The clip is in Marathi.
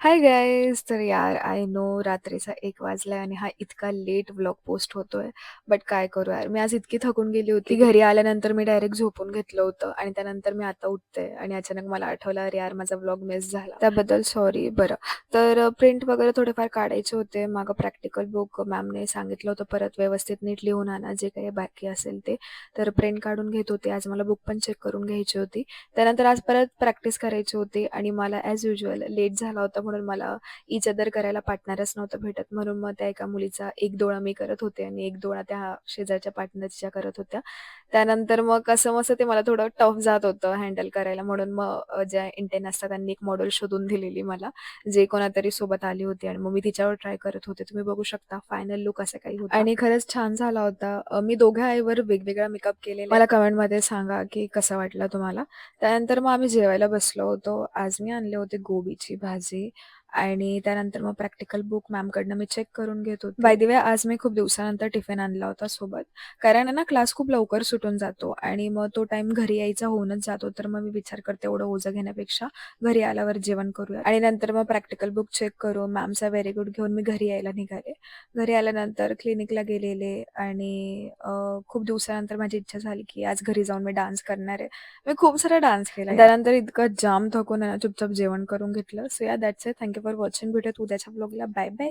Hi guys! तर यार आय नो रात्रीचा 1 वाजलाय आणि हा इतका लेट व्लॉग पोस्ट होतोय. बट काय करू यार, मी आज इतकी थकून गेली होती, की घरी आल्यानंतर मी डायरेक्ट झोपून घेतलं होतं आणि त्यानंतर मी आता उठते आणि अचानक मला आठवलं, "अरे यार, माझा व्लॉग मिस झाला." त्याबद्दल सॉरी. बरं, तर प्रिंट वगैरे थोडेफार काढायचे होते. मागं प्रॅक्टिकल बुक मॅमने सांगितलं होतं, परत व्यवस्थित नीट लिहून आणा, जे काही बाकी असेल ते. तर प्रिंट काढून घेत होते. आज मला बुक पण चेक करून घ्यायची होती. त्यानंतर आज परत प्रॅक्टिस करायची होती आणि मला ॲज युजुअल लेट झाला होता म्हणून मला इच अदर करायला पार्टनरच नव्हतं भेटत. म्हणून मग त्या एका मुलीचा एक डोळा मी करत होते आणि एक डोळा त्या शेजारच्या पार्टनरच्या करत होत्या. त्यानंतर मग कसं-मसं ते मला थोडं टफ जात होतं हँडल करायला म्हणून मग ज्या इंटर्न असतात त्यांनी एक मॉडेल शोधून दिलेली मला, जे कोणातरी सोबत आली होती आणि मग मी तिच्यावर ट्राय करत होते. तुम्ही बघू शकता फायनल लूक असा काही होता आणि खरंच छान झाला होता. मी दोघ्या आईवर वेगवेगळा मेकअप केलेला मला कमेंटमध्ये सांगा, की कसा वाटला तुम्हाला? त्यानंतर मग आम्ही जेवायला बसलो होतो. आज मी आणले होते गोबीची भाजी आणि त्यानंतर मग प्रॅक्टिकल बुक मॅमकडनं मी चेक करून घेत होते. बाय द वे आज मी खूप दिवसानंतर टिफिन आणला होता सोबत. कारण आहे ना क्लास खूप लवकर सुटून जातो आणि मग तो टाईम घरी यायचा होऊनच जातो. तर मग मी विचार करते एवढं ओझं घेण्यापेक्षा घरी आल्यावर जेवण करूया आणि नंतर मग प्रॅक्टिकल बुक चेक करून मॅमचा व्हेरी गुड घेऊन मी घरी यायला निघाले. घरी आल्यानंतर क्लिनिकला गेलेले आणि खूप दिवसानंतर माझी इच्छा झाली, की आज घरी जाऊन मी डान्स करणार आहे. मी खूप सारा डान्स केला यार. त्यानंतर इतकं जाम थकून आहे ना, चुपचाप जेवण करून घेतलं. सो या that's it. Thank you for watching. भेटूयात उद्याच्या व्लॉगला. Bye bye.